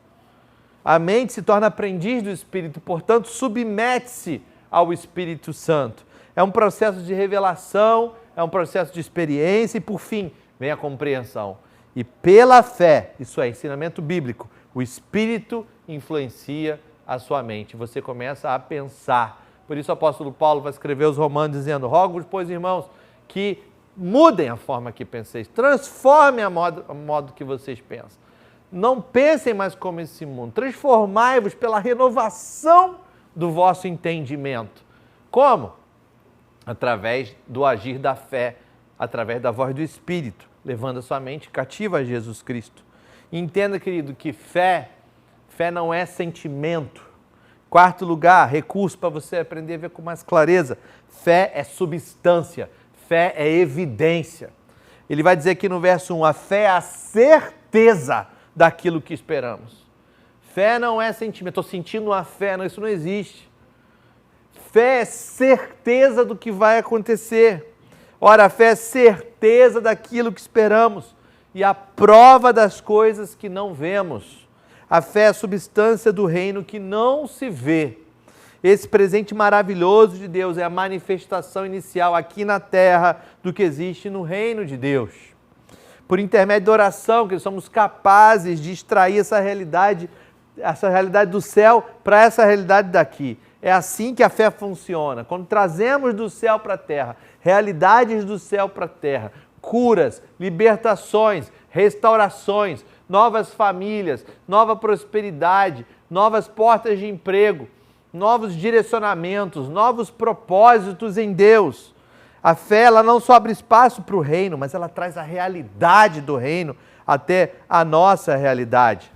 A mente se torna aprendiz do Espírito, portanto, submete-se ao Espírito Santo. É um processo de revelação, é um processo de experiência e, por fim, vem a compreensão. E pela fé, isso é ensinamento bíblico, o Espírito influencia a sua mente. Você começa a pensar. Por isso o apóstolo Paulo vai escrever aos Romanos dizendo: rogo-vos, pois, irmãos, que mudem a forma que penseis, transformem o modo que vocês pensam. Não pensem mais como esse mundo, transformai-vos pela renovação do vosso entendimento. Como? Através do agir da fé, através da voz do Espírito, levando a sua mente cativa a Jesus Cristo. Entenda, querido, que fé não é sentimento. Quarto lugar, recurso para você aprender a ver com mais clareza: fé é substância. Fé é evidência. Ele vai dizer aqui no verso 1, a fé é a certeza daquilo que esperamos. Fé não é sentimento, estou sentindo uma fé, não, isso não existe. Fé é certeza do que vai acontecer. Ora, a fé é certeza daquilo que esperamos e a prova das coisas que não vemos. A fé é a substância do reino que não se vê. Esse presente maravilhoso de Deus é a manifestação inicial aqui na terra do que existe no reino de Deus. Por intermédio da oração, que somos capazes de extrair essa realidade do céu para essa realidade daqui. É assim que a fé funciona. Quando trazemos do céu para a terra, realidades do céu para a terra, curas, libertações, restaurações, novas famílias, nova prosperidade, novas portas de emprego, novos direcionamentos, novos propósitos em Deus. A fé, ela não só abre espaço para o reino, mas ela traz a realidade do reino até a nossa realidade.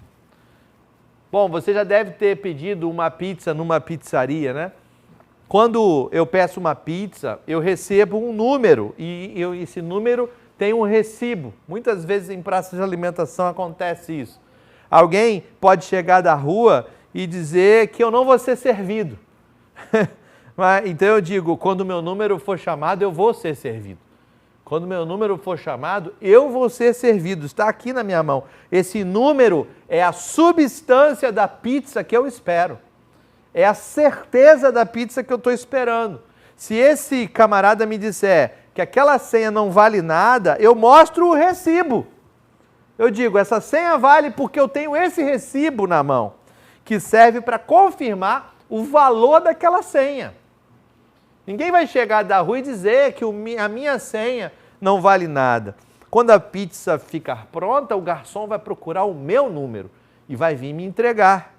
Bom, você já deve ter pedido uma pizza numa pizzaria, né? Quando eu peço uma pizza, eu recebo um número e esse número tem um recibo. Muitas vezes em praças de alimentação acontece isso. Alguém pode chegar da rua e dizer que eu não vou ser servido. Então eu digo, quando o meu número for chamado, eu vou ser servido. Quando o meu número for chamado, eu vou ser servido. Está aqui na minha mão. Esse número é a substância da pizza que eu espero. É a certeza da pizza que eu estou esperando. Se esse camarada me disser que aquela senha não vale nada, eu mostro o recibo. Eu digo, essa senha vale porque eu tenho esse recibo na mão, que serve para confirmar o valor daquela senha. Ninguém vai chegar da rua e dizer que a minha senha não vale nada. Quando a pizza ficar pronta, o garçom vai procurar o meu número e vai vir me entregar.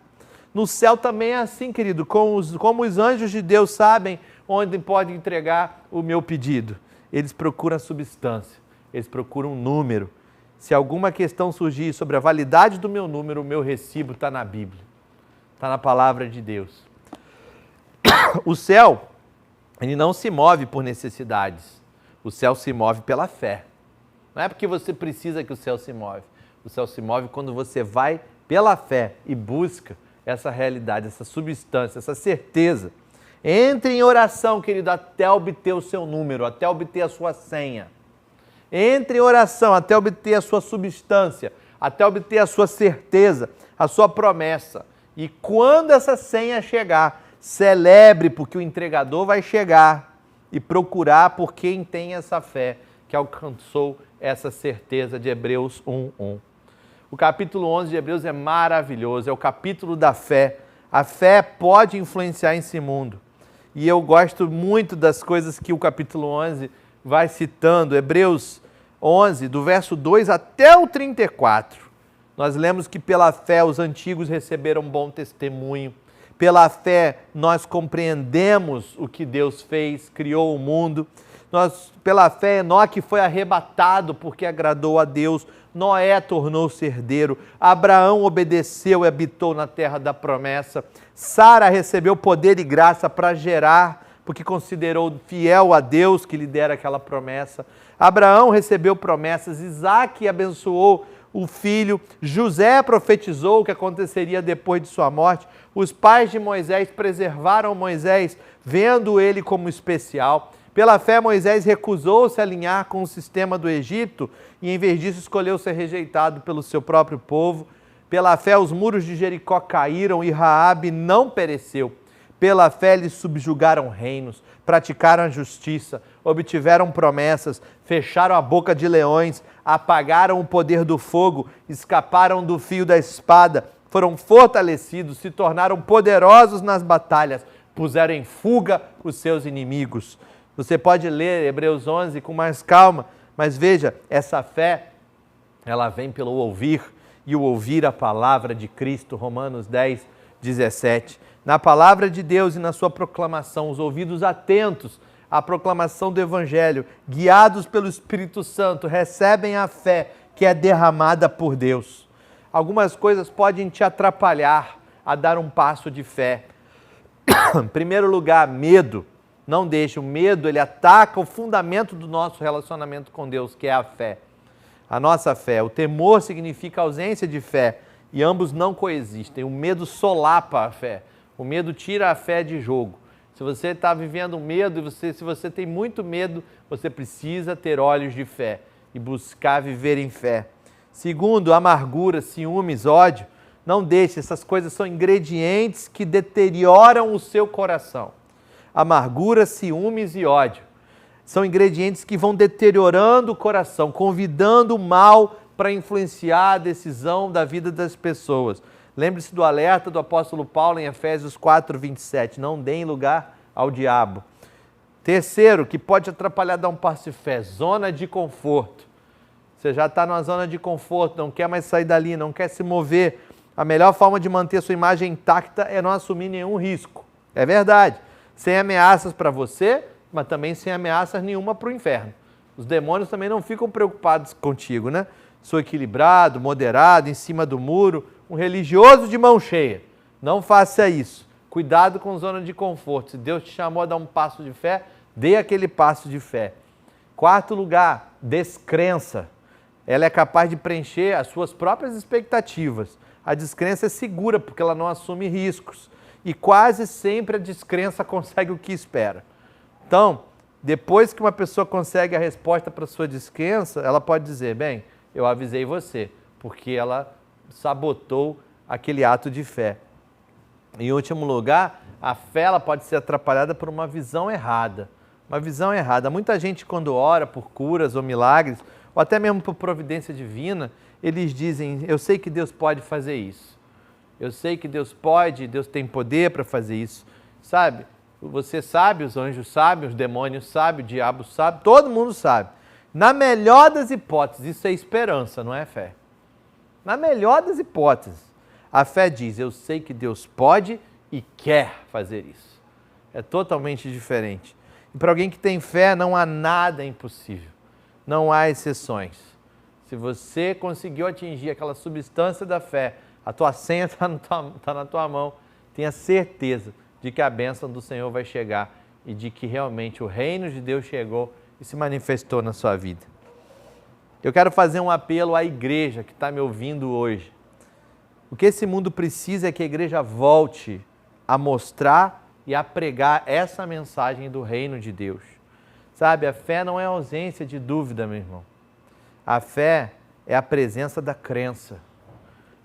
No céu também é assim, querido, como os anjos de Deus sabem onde podem entregar o meu pedido. Eles procuram a substância, eles procuram um número. Se alguma questão surgir sobre a validade do meu número, o meu recibo está na Bíblia, está na palavra de Deus. O céu, ele não se move por necessidades, o céu se move pela fé. Não é porque você precisa que o céu se move. O céu se move quando você vai pela fé e busca essa realidade, essa substância, essa certeza. Entre em oração, querido, até obter o seu número, até obter a sua senha. Entre em oração até obter a sua substância, até obter a sua certeza, a sua promessa. E quando essa senha chegar, celebre, porque o entregador vai chegar e procurar por quem tem essa fé, que alcançou essa certeza de Hebreus 1:1. O capítulo 11 de Hebreus é maravilhoso, é o capítulo da fé. A fé pode influenciar esse mundo. E eu gosto muito das coisas que o capítulo 11 vai citando. Hebreus 11, do verso 2 até o 34. Nós lemos que pela fé os antigos receberam bom testemunho. Pela fé nós compreendemos o que Deus fez, criou o mundo. Pela fé, Enoque foi arrebatado porque agradou a Deus. Noé tornou-se herdeiro. Abraão obedeceu e habitou na terra da promessa. Sara recebeu poder e graça para gerar, porque considerou fiel a Deus que lhe dera aquela promessa. Abraão recebeu promessas. Isaac abençoou o filho. José profetizou o que aconteceria depois de sua morte. Os pais de Moisés preservaram Moisés, vendo ele como especial. Pela fé, Moisés recusou-se a alinhar com o sistema do Egito e, em vez disso, escolheu ser rejeitado pelo seu próprio povo. Pela fé, os muros de Jericó caíram e Raabe não pereceu. Pela fé, eles subjugaram reinos, praticaram a justiça, obtiveram promessas, fecharam a boca de leões, apagaram o poder do fogo, escaparam do fio da espada, foram fortalecidos, se tornaram poderosos nas batalhas, puseram em fuga os seus inimigos. Você pode ler Hebreus 11 com mais calma, mas veja, essa fé, ela vem pelo ouvir, e o ouvir a palavra de Cristo, Romanos 10, 17. Na palavra de Deus e na sua proclamação, os ouvidos atentos à proclamação do Evangelho, guiados pelo Espírito Santo, recebem a fé que é derramada por Deus. Algumas coisas podem te atrapalhar a dar um passo de fé. Em primeiro lugar, medo. Não deixe, o medo, ele ataca o fundamento do nosso relacionamento com Deus, que é a fé. A nossa fé. O temor significa ausência de fé e ambos não coexistem. O medo solapa a fé. O medo tira a fé de jogo. Se você está vivendo medo, se você tem muito medo, você precisa ter olhos de fé e buscar viver em fé. Segundo, amargura, ciúmes, ódio. Não deixe, essas coisas são ingredientes que deterioram o seu coração. Amargura, ciúmes e ódio são ingredientes que vão deteriorando o coração, convidando o mal para influenciar a decisão da vida das pessoas. Lembre-se do alerta do apóstolo Paulo em Efésios 4, 27. Não deem lugar ao diabo. Terceiro, que pode atrapalhar dar um passo de fé, zona de conforto. Você já está numa zona de conforto, não quer mais sair dali, não quer se mover. A melhor forma de manter sua imagem intacta é não assumir nenhum risco. É verdade. Sem ameaças para você, mas também sem ameaças nenhuma para o inferno. Os demônios também não ficam preocupados contigo, né? Sou equilibrado, moderado, em cima do muro, um religioso de mão cheia. Não faça isso. Cuidado com zona de conforto. Se Deus te chamou a dar um passo de fé, dê aquele passo de fé. Quarto lugar, descrença. Ela é capaz de preencher as suas próprias expectativas. A descrença é segura, porque ela não assume riscos. E quase sempre a descrença consegue o que espera. Então, depois que uma pessoa consegue a resposta para a sua descrença, ela pode dizer, bem, eu avisei você, porque ela sabotou aquele ato de fé. Em último lugar, a fé ela pode ser atrapalhada por uma visão errada. Uma visão errada. Muita gente, quando ora por curas ou milagres, ou até mesmo por providência divina, eles dizem, eu sei que Deus pode fazer isso. Eu sei que Deus pode, Deus tem poder para fazer isso. Sabe? Você sabe, os anjos sabem, os demônios sabem, o diabo sabe, todo mundo sabe. Na melhor das hipóteses, isso é esperança, não é fé. Na melhor das hipóteses, a fé diz, eu sei que Deus pode e quer fazer isso. É totalmente diferente. E para alguém que tem fé, não há nada impossível. Não há exceções. Se você conseguiu atingir aquela substância da fé, a tua senha está na tua mão, tenha certeza de que a bênção do Senhor vai chegar e de que realmente o reino de Deus chegou e se manifestou na sua vida. Eu quero fazer um apelo à igreja que está me ouvindo hoje. O que esse mundo precisa é que a igreja volte a mostrar e a pregar essa mensagem do reino de Deus. Sabe, a fé não é ausência de dúvida, meu irmão. A fé é a presença da crença.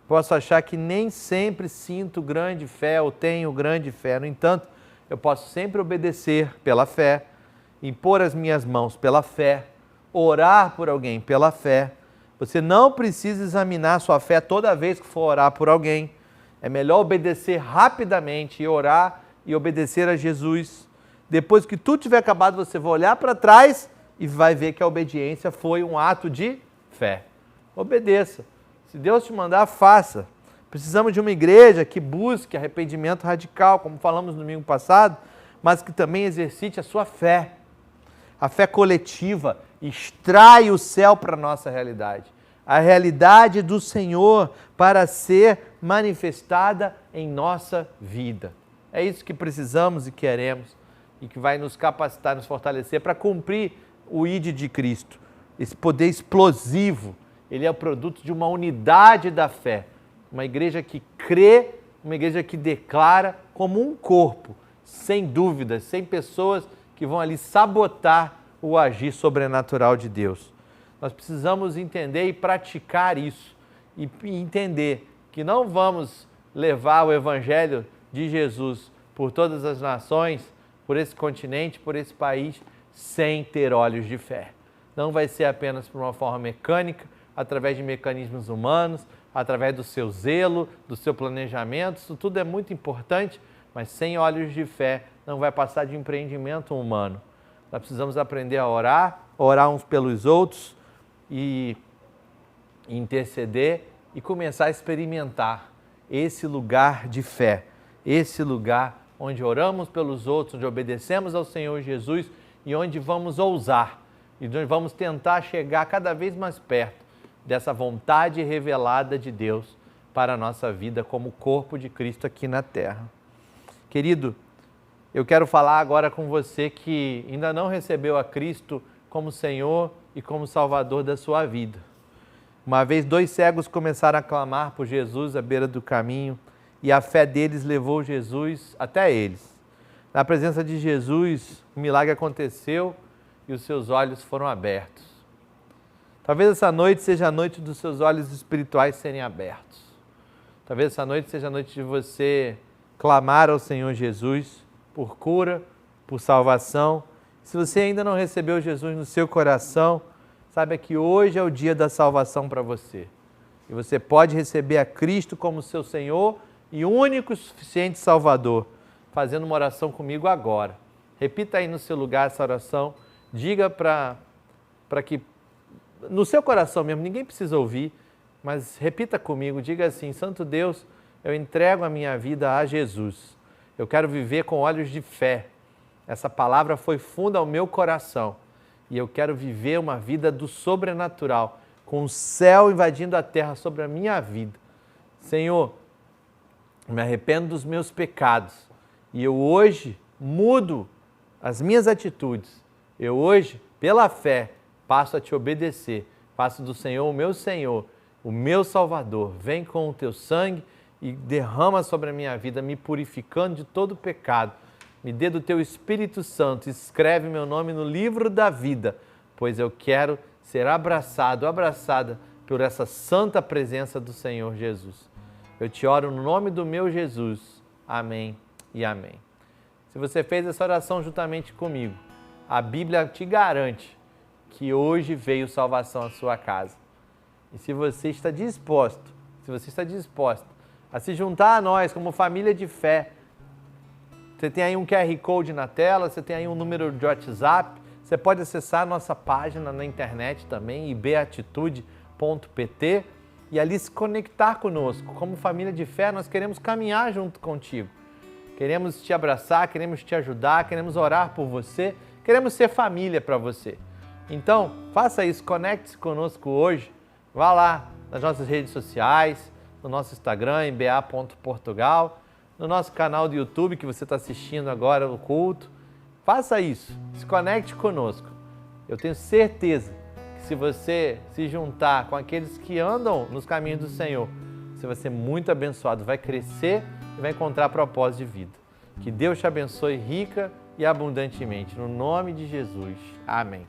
Posso achar que nem sempre sinto grande fé ou tenho grande fé. No entanto, eu posso sempre obedecer pela fé, impor as minhas mãos pela fé, orar por alguém pela fé. Você não precisa examinar sua fé toda vez que for orar por alguém. É melhor obedecer rapidamente e orar e obedecer a Jesus. Depois que tudo tiver acabado, você vai olhar para trás e vai ver que a obediência foi um ato de fé. Obedeça. Se Deus te mandar, faça. Precisamos de uma igreja que busque arrependimento radical, como falamos no domingo passado, mas que também exercite a sua fé. A fé coletiva extrai o céu para a nossa realidade. A realidade do Senhor para ser manifestada em nossa vida. É isso que precisamos e queremos e que vai nos capacitar, nos fortalecer para cumprir o ID de Cristo. Esse poder explosivo, ele é o produto de uma unidade da fé. Uma igreja que crê, uma igreja que declara como um corpo, sem dúvidas, sem pessoas que vão ali sabotar o agir sobrenatural de Deus. Nós precisamos entender e praticar isso e entender que não vamos levar o evangelho de Jesus por todas as nações, por esse continente, por esse país, sem ter olhos de fé. Não vai ser apenas por uma forma mecânica, através de mecanismos humanos, através do seu zelo, do seu planejamento, isso tudo é muito importante, mas sem olhos de fé não vai passar de empreendimento humano. Nós precisamos aprender a orar uns pelos outros e interceder e começar a experimentar esse lugar de fé, esse lugar onde oramos pelos outros, onde obedecemos ao Senhor Jesus e onde vamos ousar e onde vamos tentar chegar cada vez mais perto dessa vontade revelada de Deus para a nossa vida como corpo de Cristo aqui na terra. Querido, eu quero falar agora com você que ainda não recebeu a Cristo como Senhor e como Salvador da sua vida. Uma vez 2 cegos começaram a clamar por Jesus à beira do caminho e a fé deles levou Jesus até eles. Na presença de Jesus, o milagre aconteceu e os seus olhos foram abertos. Talvez essa noite seja a noite dos seus olhos espirituais serem abertos. Talvez essa noite seja a noite de você clamar ao Senhor Jesus por cura, por salvação. Se você ainda não recebeu Jesus no seu coração, saiba que hoje é o dia da salvação para você. E você pode receber a Cristo como seu Senhor e único e suficiente Salvador, fazendo uma oração comigo agora. Repita aí no seu lugar essa oração. Diga para que, no seu coração mesmo, ninguém precisa ouvir, mas repita comigo, diga assim: Santo Deus, eu entrego a minha vida a Jesus. Eu quero viver com olhos de fé. Essa palavra foi funda ao meu coração. E eu quero viver uma vida do sobrenatural, com o céu invadindo a terra sobre a minha vida. Senhor, me arrependo dos meus pecados. E eu hoje mudo as minhas atitudes. Eu hoje, pela fé, passo a te obedecer. Faço do Senhor o meu Senhor o meu Salvador. Vem com o teu sangue e derrama sobre a minha vida, me purificando de todo pecado. Me dê do teu Espírito Santo, escreve meu nome no livro da vida, pois eu quero ser abraçado, abraçada por essa santa presença do Senhor Jesus. Eu te oro no nome do meu Jesus. Amém e amém. Se você fez essa oração juntamente comigo, a Bíblia te garante que hoje veio salvação à sua casa. E se você está disposta a se juntar a nós como família de fé, você tem aí um QR Code na tela, você tem aí um número de WhatsApp, você pode acessar a nossa página na internet também, ibatitude.pt, e ali se conectar conosco. Como família de fé, nós queremos caminhar junto contigo. Queremos te abraçar, queremos te ajudar, queremos orar por você, queremos ser família para você. Então, faça isso, conecte-se conosco hoje. Vá lá nas nossas redes sociais, no nosso Instagram, iba.portugal, no nosso canal do YouTube que você está assistindo agora o culto. Faça isso, se conecte conosco. Eu tenho certeza que se você se juntar com aqueles que andam nos caminhos do Senhor, você vai ser muito abençoado, vai crescer e vai encontrar propósito de vida. Que Deus te abençoe rica e abundantemente. No nome de Jesus. Amém.